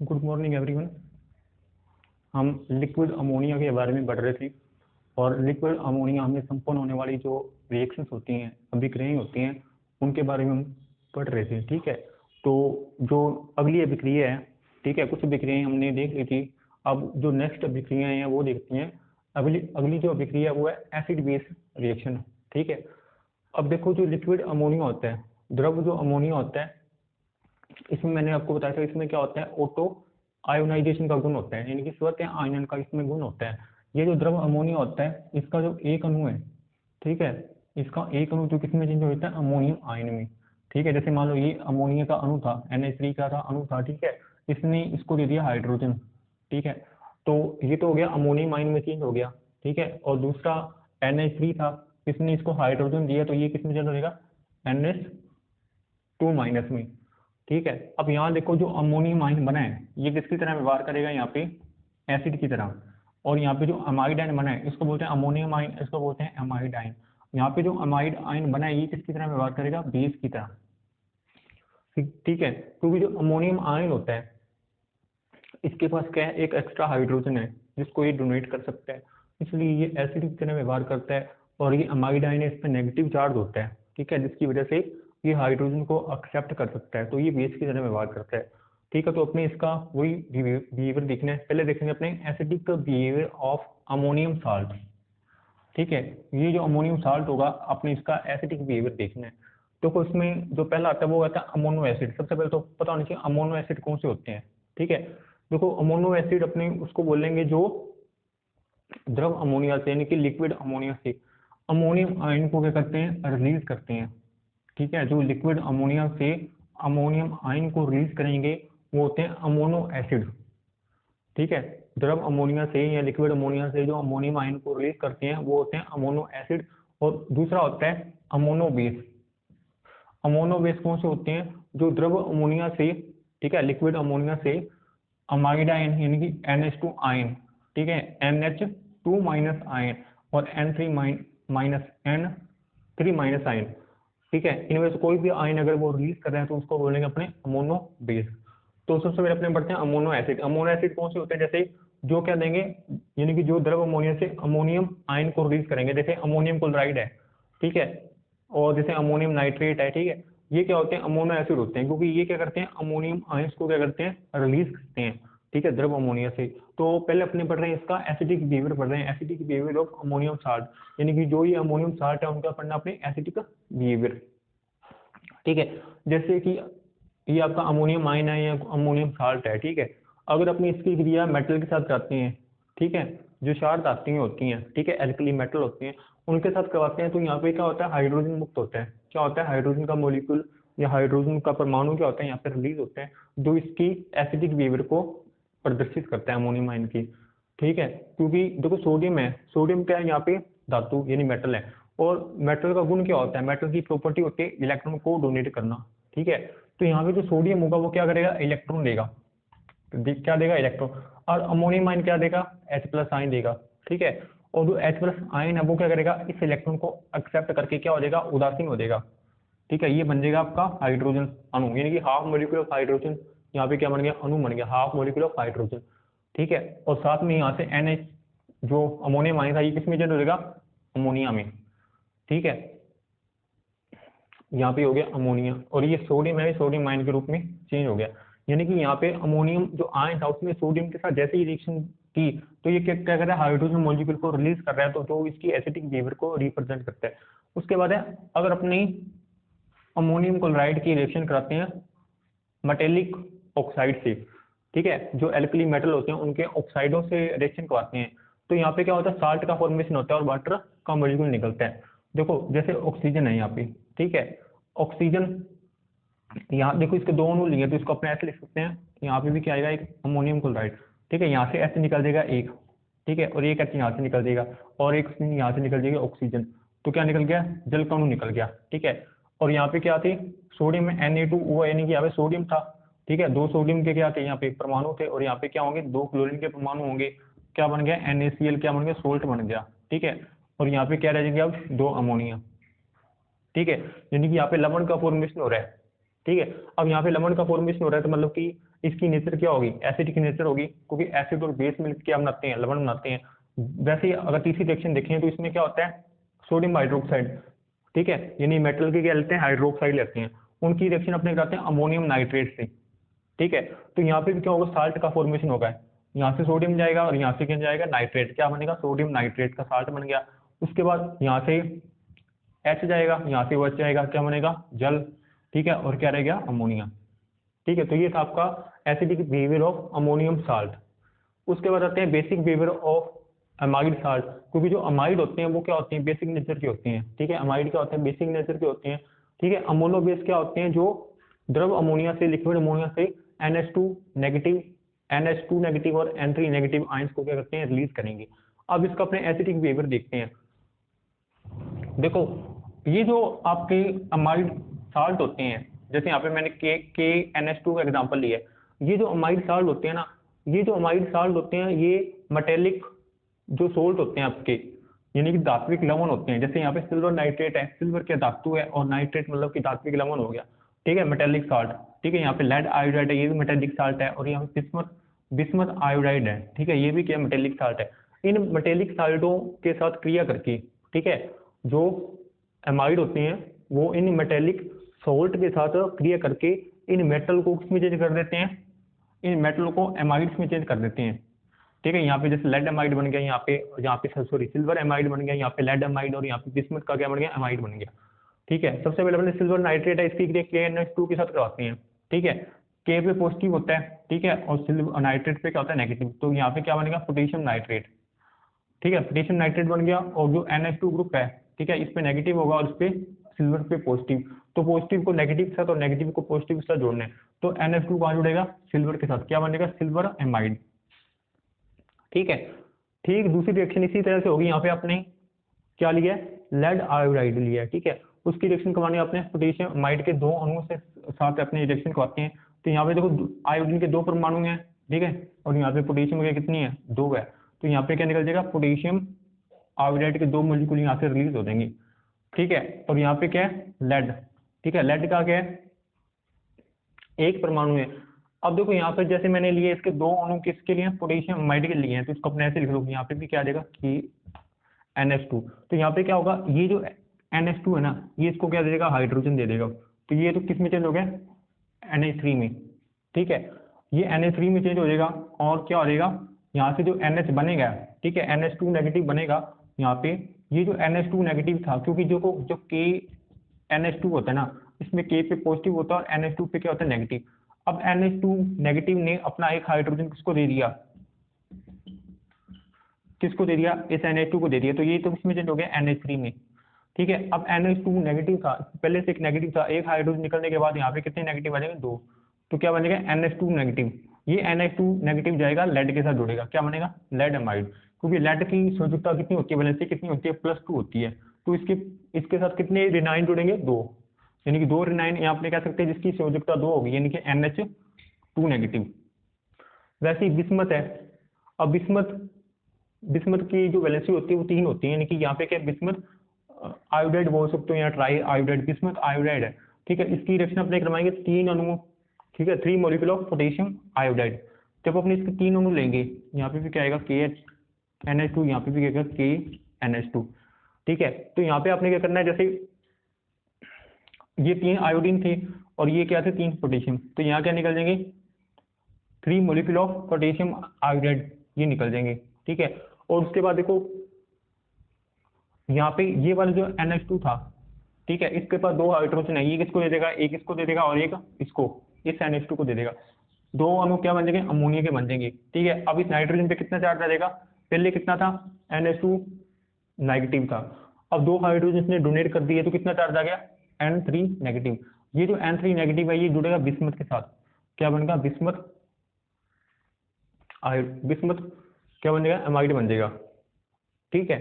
Good morning everyone. हम liquid ammonia के बारे में पढ़ रहे थे और लिक्विड अमोनिया में संपन्न होने वाली जो रिएक्शंस होती हैं, अभिक्रियाएं होती हैं, उनके बारे में हम पढ़ रहे थे। ठीक है, तो जो अगली अभिक्रिया है, ठीक है, कुछ अभिक्रियाएं हमने देख ली थी। अब जो नेक्स्ट अभिक्रियाएं हैं वो देखती हैं। अगली जो अभिक्रिया वो है एसिड बेस रिएक्शन। ठीक है, अब देखो जो लिक्विड अमोनिया होता है, द्रव जो अमोनिया होता है, इसमें मैंने आपको बताया था इसमें क्या होता है, ऑटो आयोनाइजेशन का गुण होता है, यानी कि स्वतः आयनन का इसमें गुण होता है। ये जो द्रव अमोनिया होता है, इसका जो एक अणु है, ठीक है, इसका एक अणु जो किसमें चेंज हो जाता है, अमोनियम आयन में। ठीक है, जैसे मान लो ये अमोनिया का अणु था, NH3 का था अणु था, ठीक है, इसने इसको दे दिया हाइड्रोजन। ठीक है, तो ये तो हो गया अमोनियम आयन में चेंज हो गया। ठीक है, और दूसरा NH3 था, इसने इसको हाइड्रोजन दिया, तो ये किसमें चेंज हो जाएगा, NH2 माइनस में। ठीक है, अब यहाँ देखो जो अमोनियम आयन बना है ये किसकी तरह व्यवहार करेगा, यहाँ पे एसिड की तरह। और यहाँ पे जो अमाइड आयन बना है इसको बोलते हैं अमोनियम आयन, इसको बोलते हैं अमाइड आयन। यहाँ पे जो अमाइड आयन बना है ये किसकी तरह व्यवहार करेगा, बेस की तरह। ठीक है, क्योंकि जो अमोनियम आयन होता है इसके पास क्या है, एक एक्स्ट्रा हाइड्रोजन है जिसको ये डोनेट कर सकता है, इसलिए ये एसिड की तरह व्यवहार करता है। और ये अमाइड आयन है, इस पर नेगेटिव चार्ज होता है, ठीक है, जिसकी वजह से ये हाइड्रोजन को एक्सेप्ट कर सकता है, तो ये बेस की तरह व्यवहार करता है। ठीक है, तो अपने इसका वही बिहेवियर देखना है। पहले देखेंगे अपने acidic behaviour of ammonium salt. ठीक है, ये जो अमोनियम साल्ट होगा अपने इसका एसिडिक बिहेवियर देखना है। तो इसमें जो पहला आता है वो आता है अमोनो एसिड। सबसे पहले तो पता होना चाहिए अमोनो एसिड कौन से होते हैं। ठीक है, देखो अमोनो एसिड अपने उसको बोलेंगे जो द्रव अमोनिया से, यानी कि लिक्विड अमोनिया से अमोनियम आयन को क्या करते हैं, रिलीज करते हैं। ठीक है, जो लिक्विड अमोनिया से अमोनियम आयन को रिलीज करेंगे वो होते हैं अमोनो एसिड। ठीक है, द्रव अमोनिया से या लिक्विड अमोनिया से जो अमोनियम आयन को रिलीज करते हैं वो होते हैं अमोनो एसिड। और दूसरा होता है अमोनो बेस। अमोनो बेस कौन से होते हैं, जो द्रव अमोनिया से, ठीक है, लिक्विड अमोनिया से अमाइड आयन यानी कि NH2 आयन, ठीक है, NH2 माइनस आयन और N3 माइनस आयन, ठीक है, इनमें से कोई भी आयन अगर वो रिलीज कर रहे हैं तो उसको बोलेंगे अपने अमोनो बेस। तो सबसे पहले अपने बढ़ते हैं अमोनो एसिड। अमोनो एसिड कौन से होते हैं, जैसे जो क्या देंगे, यानी कि जो द्रव अमोनिया से अमोनियम आयन को रिलीज करेंगे, जैसे अमोनियम क्लोराइड है, ठीक है, और जैसे अमोनियम नाइट्रेट है, ठीक है, ये क्या होते हैं, अमोनो एसिड होते हैं, क्योंकि ये क्या करते हैं, अमोनियम आयंस को क्या करते हैं, रिलीज करते हैं। ठीक है, द्रव अमोनिया से। तो पहले अपने पढ़ रहे हैं इसका एसिडिक बिहेवियर पढ़ रहे हैं, acidic behaviour of ammonium salt, यानी कि जो ये अमोनियम साल्ट है उनका पढ़ना अपने एसिडिक बिहेवियर। ठीक है, जैसे कि ये आपका अमोनियम आयन है या अमोनियम साल्ट है, ठीक है, अगर अपनी इसकी क्रिया मेटल के साथ करते हैं, ठीक है, जो क्षार धातुएं होती हैं, ठीक है, एल्कली मेटल होती हैं, उनके साथ करवाते हैं, तो यहाँ पे क्या होता है, हाइड्रोजन मुक्त होता है। क्या होता है, हाइड्रोजन का मोलिक्यूल या हाइड्रोजन का परमाणु क्या होता है, यहाँ पे रिलीज होते हैं, जो इसकी एसिडिक बिहेवियर को प्रदर्शित करता है अमोनियम आयन की। ठीक है, क्योंकि देखो सोडियम है, सोडियम क्या है, यहाँ पे धातु यानी मेटल है, और मेटल का गुण क्या होता है, मेटल की प्रॉपर्टी होती है इलेक्ट्रॉन को डोनेट करना। ठीक है, तो यहाँ पे जो सोडियम होगा वो क्या करेगा, इलेक्ट्रॉन देगा। तो क्या देगा, इलेक्ट्रॉन। और अमोनियम आयन क्या देगा, H+ आयन देगा। ठीक है, और जो H+ आयन है वो क्या करेगा, इस इलेक्ट्रॉन को एक्सेप्ट करके क्या हो जाएगा, उदासीन हो जाएगा। ठीक है, ये बन जाएगा आपका हाइड्रोजन अणु, यानी कि हाफ मोलिक्यूल ऑफ हाइड्रोजन। यहाँ पे क्या बन गया, अणु बन गया, हाफ मोलिक्यूल ऑफ हाइड्रोजन। ठीक है, और साथ में यहाँ से NH जो अमोनियम आयन था ये किसमें चेंज हो जाएगा, अमोनिया में। ठीक है, यहाँ पे हो गया अमोनिया, और ये सोडियम है, सोडियम आयन के रूप में चेंज हो गया। यानी कि यहाँ पे अमोनियम जो आयन था उसमें सोडियम के साथ जैसे ही रिएक्शन की तो ये क्या क्या कर रहा है, हाइड्रोजन मॉलिक्यूल को रिलीज कर रहा है, तो जो इसकी एसिडिक बिहेवियर को रिप्रेजेंट करता है। उसके बाद है, अगर अपनी अमोनियम क्लोराइड की रिएक्शन कराते हैं मेटेलिक ऑक्साइड से, ठीक है, जो एल्कली मेटल होते हैं उनके ऑक्साइडों से रिएक्शन करवाते हैं, तो यहाँ पे क्या होता है, साल्ट का फॉर्मेशन होता है और वाटर का मॉलिक्यूल निकलता है। देखो जैसे ऑक्सीजन है यहाँ पे, ठीक है, ऑक्सीजन यहाँ देखो इसके दो अणु लिए तो इसको अपने ऐसे लिख सकते हैं, यहाँ पे भी क्या आएगा, एक अमोनियम क्लोराइड, ठीक है, यहाँ से ऐसे निकल जाएगा एक, ठीक है, और एक ऐसे यहाँ से निकल जाएगा, और एक यहाँ से निकल जाएगा ऑक्सीजन, तो क्या निकल गया, जल का अणु निकल गया। ठीक है, और यहाँ पे क्या थी, सोडियम में Na2 वो, यानी कि यहाँ पे सोडियम था, ठीक है, दो सोडियम के क्या थे, यहाँ पे परमाणु थे, और यहाँ पे क्या होंगे, दो क्लोरीन के परमाणु होंगे, क्या बन गया, NaCl क्या बन गया, सोल्ट बन गया। ठीक है, और यहाँ पे क्या रह जाएगी, अब दो अमोनिया। ठीक है, यानी कि यहाँ पे लवण का फॉर्मेशन हो रहा है। ठीक है, अब यहाँ पे लवण का फॉर्मेशन हो रहा है तो मतलब कि इसकी नेचर क्या होगी, एसिड की नेचर होगी, क्योंकि एसिड और बेस मिलकर क्या बनाते हैं, लवण बनाते हैं। वैसे ही अगर तीसरी रिएक्शन देखें तो इसमें क्या होता है, सोडियम हाइड्रोक्साइड, ठीक है, यानी मेटल के क्या लेते हैं, हाइड्रोक्साइड लेते हैं, उनकी रिएक्शन अपने कराते हैं अमोनियम नाइट्रेट से, ठीक है। तो यहाँ पे भी क्या होगा, साल्ट का फॉर्मेशन होगा, यहाँ से सोडियम जाएगा और यहाँ से क्या जाएगा, नाइट्रेट, क्या बनेगा, सोडियम नाइट्रेट का साल्ट बन गया। उसके बाद यहाँ से H जाएगा, यहाँ से OH जाएगा, क्या बनेगा, जल, ठीक है, और क्या रह गया, अमोनिया, ठीक है। तो ये था आपका acidic behaviour of ammonium salt. उसके बाद आते हैं basic behaviour of amide salt, क्योंकि जो अमाइड होते हैं वो क्या होते हैं, बेसिक नेचर के होते हैं, ठीक है। अमाइड क्या होते हैं, बेसिक नेचर के होते हैं, ठीक है। अमोनो बेस क्या होते हैं, जो द्रव अमोनिया से, लिक्विड अमोनिया से NH2 नेगेटिव और N3 नेगेटिव आयंस को क्या करते हैं, रिलीज करेंगे। अब इसका अपने एसिडिक बिहेवियर देखते हैं। देखो ये जो आपके अमाइड साल्ट होते हैं, जैसे यहाँ पे मैंने के NH2 का एग्जांपल लिया है, ये जो अमाइड साल्ट होते हैं ना, ये जो अमाइड साल्ट होते हैं ये मेटेलिक जो सोल्ट होते हैं आपके, यानी कि धात्विक लवण होते हैं। जैसे यहाँ पे सिल्वर नाइट्रेट है, सिल्वर क्या धातु है, और नाइट्रेट मतलब कि धात्विक लवण हो गया, ठीक है, मेटेलिक साल्ट, ठीक है। यहाँ पे लेड आयोडाइड है, ये भी मेटेलिक साल्ट है, और यहाँ पे बिस्मथ आयोडाइड है, ठीक है, ये भी क्या मेटेलिक साल्ट है। इन मेटेलिक साल्टों के साथ क्रिया करके, ठीक है, जो एमाइड होते हैं वो इन मेटेलिक सॉल्ट के साथ क्रिया करके इन मेटल को किसमें चेंज कर देते हैं, इन मेटल को एमाइड्स में चेंज कर देते हैं, ठीक है। यहाँ पे जैसे लेड एमाइड बन गया, यहाँ पे सॉरी सिल्वर एमाइड बन गया, यहाँ पे लेड एमाइड, और यहाँ पे बिस्मथ का क्या बन गया, एमाइड बन गया, ठीक है। सबसे पहले अपने सिल्वर नाइट्रेट है, इसकी क्रिया KNH2 के साथ करवाते हैं, ठीक है। के पे पॉजिटिव होता है, ठीक है, और सिल्वर नाइट्रेट पे क्या होता है, नेगेटिव, तो यहाँ पे क्या बनेगा, पोटेशियम नाइट्रेट, ठीक है, पोटेशियम नाइट्रेट बन गया। और जो NH2 ग्रुप है, ठीक है, इस पे नेगेटिव होगा और इस पे सिल्वर पे पॉजिटिव, तो पॉजिटिव को नेगेटिव के साथ और नेगेटिव को पॉजिटिव के साथ जोड़ना है, तो NH2 कहाँ जुड़ेगा, सिल्वर के साथ, क्या बनेगा, सिल्वर एमाइड, ठीक है। ठीक दूसरी रिएक्शन इसी तरह से होगी, यहाँ पे आपने क्या लिया है, लेड आयोडाइड लिया है, ठीक है। उसकी रिएक्शन करवानी है आपने पोटेशियम अमाइड के दो अणुओं से साथ अपने रिएक्शन करवाते हैं। तो यहाँ पे देखो आयोडीन के दो परमाणु हैं, ठीक है, और यहाँ पे पोटेशियम के कितनी है, दो है, तो यहाँ पे क्या निकल जाएगा, पोटेशियम आयोडाइड के दो मोलिक्यूल यहाँ से रिलीज हो जाएंगे, ठीक है। और यहाँ पे क्या है, लेड, ठीक है, लेड का क्या है, एक परमाणु है। अब देखो यहाँ पे जैसे मैंने लिए इसके दो अणु किसके लिए, पोटेशियम अमाइड के लिए हैं, तो इसको अपने ऐसे लिख लो, यहाँ पे भी क्या आ जाएगा कि NH2, तो यहाँ पे क्या होगा, ये जो NH2 है ना, ये इसको क्या दे देगा, हाइड्रोजन दे देगा, तो ये तो किस में चेंज हो गया, NH3 में, ठीक है, ये NH3 में चेंज हो जाएगा। और क्या हो जाएगा, यहाँ से जो NH बनेगा, ठीक है, NH2 नेगेटिव बनेगा यहाँ पे, ये जो NH2 नेगेटिव था, क्योंकि जो K NH2 होता है ना, इसमें K पे पॉजिटिव होता है और NH2 पे क्या होता है, नेगेटिव। अब NH2 नेगेटिव ने अपना एक हाइड्रोजन किसको दे दिया, किसको दे दिया, इस NH2 को दे दिया, तो ये तो किसमें चेंज हो गया, NH3 में, ठीक है। अब NH2 नेगेटिव था, पहले से एक नेगेटिव था, एक हाइड्रोजन निकलने के बाद यहाँ पे कितने नेगेटिव आ जाएंगे, दो, तो क्या बनेगा, NH2 नेगेटिव। ये NH2 नेगेटिव जाएगा, लेड के साथ जुड़ेगा, क्या बनेगा, लेड एमाइड, क्योंकि लेड की संयोजकता कितनी होती है, वैलेंसी कितनी होती है, +2 होती है, तो इसके साथ कितने रिनाइन जुड़ेंगे, दो, यानी कि दो रिनाइन यहाँ पे कह सकते हैं जिसकी संयोजकता दो होगी, यानी कि NH2 नेगेटिव। वैसे ही बिस्मथ है, अब बिस्मथ की जो वैलेंसी होती है वो 3 होती है, यानी कि यहाँ पे क्या बिस्मथ आयोडाइड बोल सकते हो या ट्राई आयोडाइड, बिस्मथ आयोडाइड है, ठीक है। इसकी रिएक्शन अपने करवाएंगे 3 अणुओं, ठीक है, 3 मॉलिक्यूल ऑफ पोटेशियम आयोडाइड। जब अपने इसके 3 अणु लेंगे, यहाँ पे भी क्या आएगा, KNH2, यहाँ पे भी क्या आएगा, KNH2, ठीक है। तो यहाँ पे आपने क्या करना है, जैसे ये 3 आयोडीन थे और ये क्या थे, 3 पोटेशियम, तो यहाँ क्या निकल जाएंगे, 3 मॉलिक्यूल ऑफ पोटेशियम आयोडाइड, ये निकल जाएंगे, ठीक है। और उसके बाद देखो यहाँ पे ये वाला जो NH2 था, ठीक है, इसके पास 2 हाइड्रोजन है, ये किसको दे देगा, एक इसको दे देगा और एक इसको, इस NH2 को दे देगा, 2 अणु क्या बन जाएंगे, अमोनिया के बन जाएंगे, ठीक है। अब इस नाइट्रोजन पे कितना चार्ज आ जाएगा, पहले कितना था, NH2 नेगेटिव था, अब 2 हाइड्रोजन ने डोनेट कर दिए तो कितना चार्ज आ गया, N3 नेगेटिव। ये जो N3 नेगेटिव है ये जुड़ेगा बिस्मथ के साथ, क्या बनेगा, बिस्मथ क्या बन जाएगा, एमाइड बन जाएगा, ठीक है।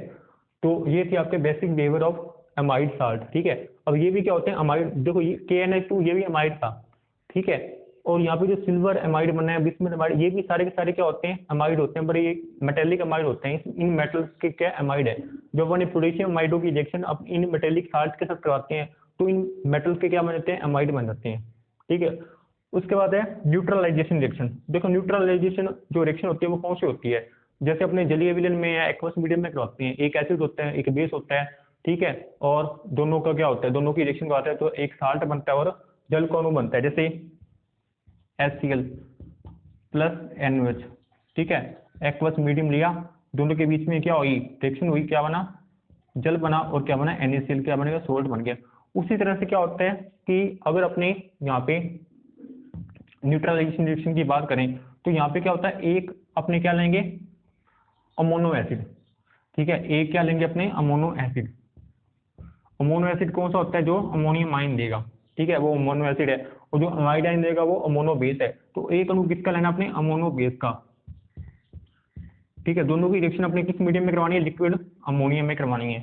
तो ये थी आपके basic behaviour of amide salt, ठीक है। अब ये भी क्या होते हैं, अमाइड, देखो ये KNH2 ये भी अमाइड था, ठीक है, और यहाँ पे जो सिल्वर एमाइड बना है, बिस्मथ एमाइड, ये भी सारे के सारे क्या होते हैं, एमाइड होते हैं, पर ये मेटेलिक एमाइड होते हैं, इन मेटल्स के क्या एमाइड है। जब अपने पोटेशियम एमाइडों की रिएक्शन अब इन मेटेलिक साल्ट के साथ करवाते हैं तो इन मेटल्स के क्या बन जाते हैं, एमाइड बन जाते हैं, ठीक है। उसके बाद है न्यूट्रलाइजेशन रिएक्शन। देखो न्यूट्रलाइजेशन जो रिएक्शन होती है वो कौन सी होती है, जैसे अपने जलीय विलयन में या एक्वस मीडियम में करवाते हैं, एक एसिड होता है एक बेस होता है, ठीक है, और दोनों का क्या होता है, दोनों की रिएक्शन करवाते हैं तो एक साल्ट बनता है और जल का अणु बनता है, जैसे HCl प्लस NaOH, ठीक है, एक्वस मीडियम लिया, दोनों के बीच में क्या हुई, रिएक्शन हुई, क्या बना, जल बना, और क्या बना, NaCl, क्या बनेगा, सोल्ट बन गया। उसी तरह से क्या होता है कि अगर अपने यहाँ पे न्यूट्रलाइजेशन रिएक्शन की बात करें तो यहाँ पे क्या होता है, एक अपने क्या लेंगे, अमोनो एसिड, ठीक है, एक क्या लेंगे अपने, अमोनो एसिड। अमोनो एसिड कौन सा होता है, जो अमोनियम आयन देगा, ठीक है, वो अमोनो एसिड है, और जो अमाइड आयन देगा वो अमोनो बेस है। तो एक अणु किसका लेना अपने, अमोनो बेस का, ठीक है, दोनों की रिएक्शन अपने किस मीडियम में करवानी है, लिक्विड अमोनियम में करवानी है,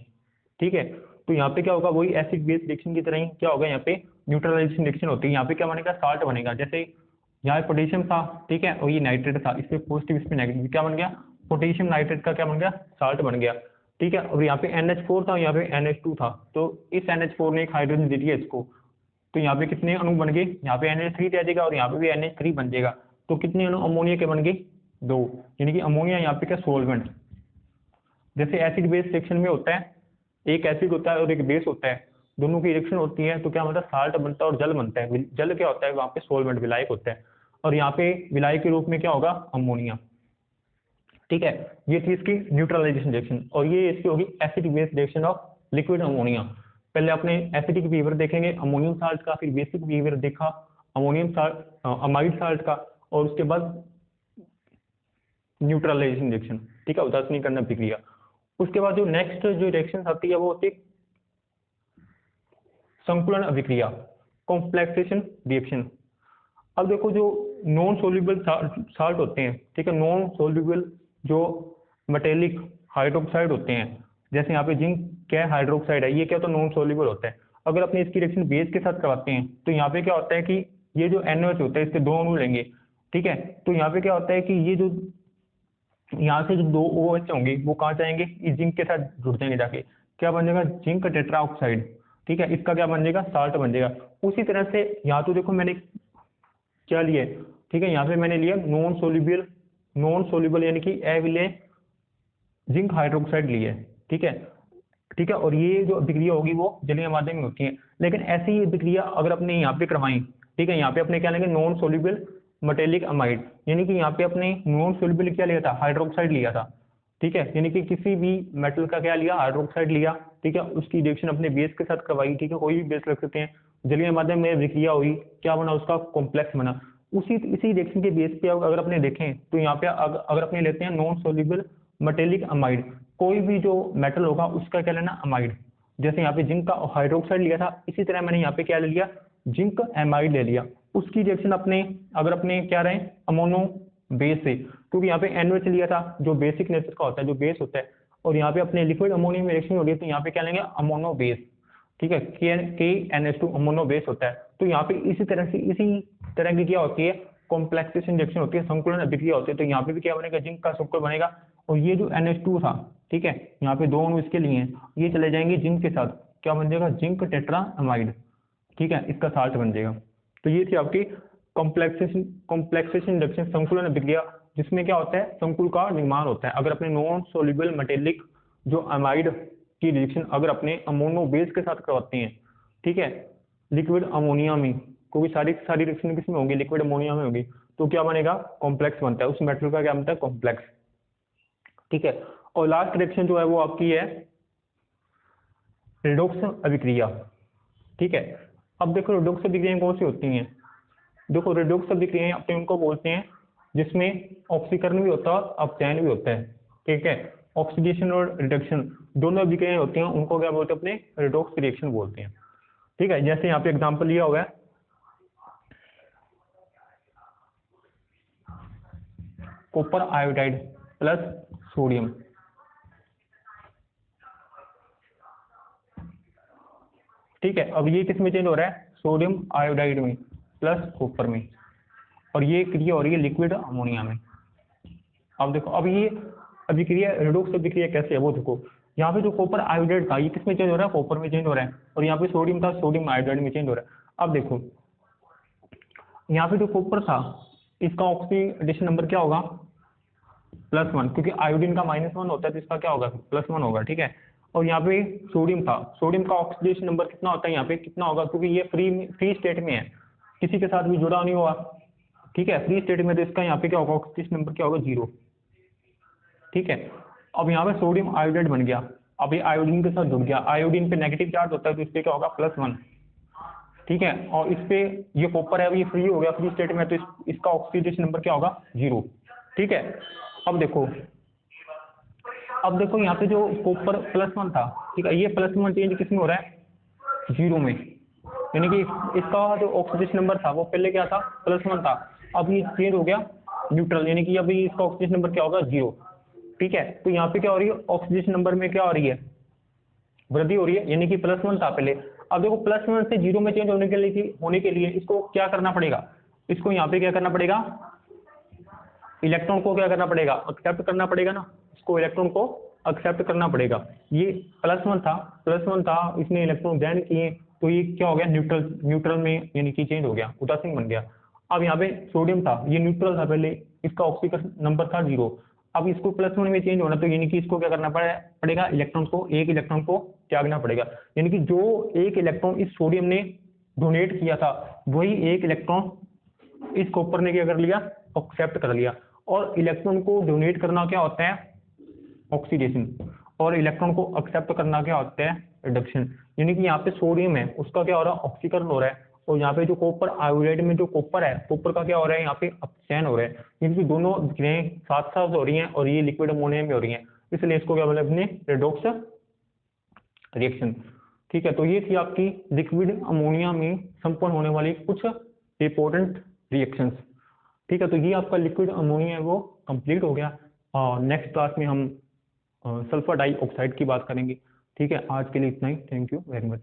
ठीक है। तो यहाँ पे क्या होगा, वही एसिड बेस रिएक्शन की तरह ही क्या होगा, यहाँ पे न्यूट्रलाइजेशन रिएक्शन होती है, यहाँ पे क्या बनेगा, साल्ट बनेगा, जैसे यहाँ पोटेशियम था, ठीक है, और ये नाइट्रेट था, इसमें पॉजिटिव इसमें नेगेटिव, क्या बन गया, पोटेशियम नाइट्रेट का क्या बन गया, साल्ट बन गया, ठीक है। और यहाँ पे NH4 था, यहाँ पे NH2 था, तो इस NH4 ने एक हाइड्रोजन दे दिया इसको, तो यहाँ पे कितने अणु बन गए, यहाँ पे NH3 रह जाएगा और यहाँ पे भी NH3 बन जाएगा, तो कितने अणु अमोनिया के बन गए, 2, यानी कि अमोनिया यहाँ पे क्या, सोलवेंट। जैसे एसिड बेस रिएक्शन में होता है, एक एसिड होता है और एक बेस होता है, दोनों की रिएक्शन होती है तो क्या मतलब साल्ट बनता है और जल बनता है, जल क्या होता है वहाँ पे, सोलवेंट विलायक होता है, और यहाँ पे विलायक के रूप में क्या होगा, अमोनिया, ठीक है। ये थी इसकी न्यूट्रलाइजेशन रिएक्शन, और ये इसकी होगी acid base reaction of liquid ammonia. पहले अपने एसिडिक बिहेवियर देखेंगे अमोनियम साल्ट का, फिर बेसिक बिहेवियर देखा अमोनियम साल्ट अमाइड साल्ट का, और उसके बाद न्यूट्रलाइजेशन रिएक्शन, ठीक है, उदासीनीकरण अभिक्रिया। उसके बाद जो नेक्स्ट जो रिएक्शन आती है वो होती है संकुलन अभिक्रिया, कॉम्प्लेक्सेशन रिएक्शन। अब देखो जो नॉन सोल्यूबल साल्ट होते हैं, ठीक है, नॉन सोल्यूबल जो मेटेलिक हाइड्रोक्साइड होते हैं, जैसे यहाँ पे जिंक क्या हाइड्रोक्साइड है, ये क्या होता है, नॉन सोल्यूबल होता है। अगर अपने इसकी रिएक्शन बेस के साथ करवाते हैं तो यहाँ पे क्या होता है कि ये जो NaOH होता है इसके 2 अणु लेंगे, ठीक है, तो यहाँ पे क्या होता है कि ये जो यहाँ से जो 2 OH होंगे वो कहाँ जाएंगे, इस जिंक के साथ जुड़ जाएंगे, जाके क्या बन जाएगा, जिंक टेट्रा ऑक्साइड, ठीक है, इसका क्या बन जाएगा, साल्ट बन जाएगा। उसी तरह से यहाँ तो देखो मैंने क्या लिया, ठीक है, यहाँ पे मैंने लिया नॉन सोल्यूबल यानी कि अविलेय जिंक हाइड्रोक्साइड लिया है, ठीक है, ठीक है, और ये जो अभिक्रिया होगी वो जलीय माध्यम में होती है। लेकिन ऐसी ही अभिक्रिया अगर अपने यहाँ पे करवाएं, ठीक है, यहाँ पे अपने क्या लेंगे, नॉन सोल्यूबल मेटेलिक अमाइड, यानी कि यहाँ पे अपने नॉन सोल्यूबल क्या लिया था, हाइड्रोक्साइड लिया था, ठीक है, यानी कि किसी भी मेटल का क्या लिया, हाइड्रोक्साइड लिया, ठीक है, उसकी रिएक्शन अपने बेस के साथ करवाई, ठीक है, कोई भी बेस रख सकते हैं, जलीय माध्यम में विक्रिया हुई, क्या बना, उसका कॉम्प्लेक्स बना। इसी रिएक्शन के बेस पे अगर अपने देखें तो यहाँ पे अगर अपने लेते हैं नॉन सोल्यूबल मेटेलिक अमाइड, कोई भी जो मेटल होगा उसका क्या लेना, अमाइड, जैसे यहाँ पे जिंक का हाइड्रोक्साइड लिया था, इसी तरह मैंने यहाँ पे क्या ले लिया, जिंक एमाइड ले लिया, उसकी रिएक्शन अपने अगर अपने क्या रहे, अमोनो बेस से, क्योंकि यहाँ पे NaOH लिया था जो बेसिक नेचर का होता है, जो बेस होता है, और यहाँ पे अपने लिक्विड अमोनियम में रिएक्शन हो रही है तो यहाँ पे क्या लेंगे, अमोनो बेस, ठीक है, KNH2 अमोनो बेस होता है। तो यहाँ पे इसी तरह की क्या होती है, कॉम्प्लेक्सेशन रिएक्शन होती है, संकुलन अभिक्रिया होती है। तो यहाँ पे भी क्या बनेगा, जिंक का संकुल बनेगा, और ये जो NH2 था, ठीक है, यहाँ पे 2 अणु इसके लिए हैं, ये चले जाएंगे जिंक के साथ, क्या बन जाएगा, जिंक टेट्रा अमाइड, ठीक है, इसका साल्ट बन जाएगा। तो ये थी आपकी कॉम्प्लेक्सेशन रिएक्शन, संकुलन अभिक्रिया, जिसमें क्या होता है, संकुल का निर्माण होता है। अगर अपने नॉन सोल्यूबल मेटेलिक जो अमाइड की रिएक्शन अगर अपने अमोनो बेस के साथ करवाते हैं, ठीक है, लिक्विड अमोनिया में, क्योंकि सारी रिएक्शन किसमें होंगी, लिक्विड अमोनिया में होगी, तो क्या बनेगा, कॉम्प्लेक्स बनता है, उस मेटल का क्या बनता है, कॉम्प्लेक्स, ठीक है। और लास्ट रिएक्शन जो है वो आपकी है रिडॉक्स अभिक्रिया, ठीक है। अब देखो रिडॉक्स अभिक्रियाएं कौन सी होती हैं, देखो रिडॉक्स अभिक्रियाएं अपने उनको बोलते हैं जिसमें ऑक्सीकरण भी होता है और अपचयन भी होता है, ठीक है, ऑक्सीडेशन और रिडक्शन दोनों अभिक्रियाएं होती हैं, उनको क्या बोलते हैं, अपने रिडॉक्स रिएक्शन बोलते हैं, ठीक है। जैसे यहाँ पे एग्जांपल लिया हुआ है कॉपर आयोडाइड प्लस सोडियम, ठीक है, अब ये किस में चेंज हो रहा है, सोडियम आयोडाइड में प्लस कॉपर में, और ये क्रिया हो रही है लिक्विड अमोनिया में। अब देखो अब ये अभिक्रिया रिडॉक्स अभिक्रिया कैसे है वो देखो, यहाँ पे जो कॉपर आयोडाइड था ये किस में चेंज हो रहा है, कॉपर में चेंज हो रहा है, और यहाँ पे सोडियम था, सोडियम आयोडाइड में चेंज हो रहा है। अब देखो यहाँ पे जो कॉपर था इसका ऑक्सीडेशन नंबर क्या होगा, +1, क्योंकि आयोडीन का -1 होता है तो इसका क्या होगा, +1 होगा, ठीक है। और यहाँ पे सोडियम था, सोडियम का ऑक्सीडेशन नंबर कितना होता है यहाँ पे, कितना होगा, क्योंकि ये फ्री स्टेट में है, किसी के साथ भी जुड़ा नहीं हुआ, ठीक है, फ्री स्टेट में, तो इसका यहाँ पे क्या होगा, ऑक्सीडेशन नंबर क्या होगा, 0, ठीक है। अब यहाँ पे सोडियम आयोडाइड बन गया, अब ये आयोडीन के साथ जुड़ गया, आयोडीन पे नेगेटिव चार्ज होता है तो इस पे क्या होगा, +1, ठीक है। और इस पे ये कॉपर है, अब ये फ्री हो गया, फ्री स्टेट में, तो इसका ऑक्सीडेशन नंबर क्या होगा, 0, ठीक है। अब देखो यहाँ पे जो कॉपर +1 था, ठीक है, ये +1 चेंज किस में हो रहा है, 0 में, यानी कि इसका जो ऑक्सीडेशन नंबर था वो पहले क्या था, +1 था, अब ये चेंज हो गया न्यूट्रल, यानी कि अभी इसका ऑक्सीडेशन नंबर क्या होगा, 0, ठीक है। तो यहाँ पे क्या हो रही है, ऑक्सीडेशन नंबर में क्या हो रही है, वृद्धि हो रही है, यानी कि +1 था पहले, अब देखो +1 से 0 में चेंज होने के लिए इसको क्या करना पड़ेगा, इसको यहाँ पे क्या करना पड़ेगा, इलेक्ट्रॉन को क्या करना पड़ेगा, एक्सेप्ट करना पड़ेगा ना, इसको इलेक्ट्रॉन को एक्सेप्ट करना पड़ेगा। ये +1 था, इसने इलेक्ट्रॉन ग्रहण किए, तो ये क्या हो गया, न्यूट्रल में, यानी कि चेंज हो गया, उदासीन बन गया। अब यहाँ पे सोडियम था, ये न्यूट्रल था पहले, इसका ऑक्सीडेशन नंबर था 0, अब इसको +1 में चेंज होना, तो यानी कि इसको क्या करना पड़ेगा, एक इलेक्ट्रॉन को त्यागना पड़ेगा, यानी कि जो एक इलेक्ट्रॉन इस सोडियम ने डोनेट किया था वही एक इलेक्ट्रॉन इस कॉपर ने क्या कर लिया, एक्सेप्ट कर लिया। और इलेक्ट्रॉन को डोनेट करना क्या होता है, ऑक्सीडेशन, और इलेक्ट्रॉन को एक्सेप्ट करना क्या होता है, रिडक्शन। यानी कि यहाँ पे सोडियम है उसका क्या हो रहा है, ऑक्सीकरण हो रहा है, और यहाँ पे जो कॉपर आयोडाइड में जो कॉपर है, कॉपर का क्या हो रहा है, यहाँ पे अपचयन हो रहा है, क्योंकि दोनों क्रियाएं साथ साथ हो रही हैं और ये लिक्विड अमोनिया में हो रही हैं, इसलिए इसको क्या बोले अपने, रेडॉक्स रिएक्शन, ठीक है। तो ये थी आपकी लिक्विड अमोनिया में संपन्न होने वाली कुछ इंपॉर्टेंट रिएक्शंस, ठीक है। तो ये आपका लिक्विड अमोनिया है वो कंप्लीट हो गया, और नेक्स्ट क्लास में हम सल्फर डाइऑक्साइड की बात करेंगे, ठीक है। आज के लिए इतना ही, थैंक यू वेरी मच।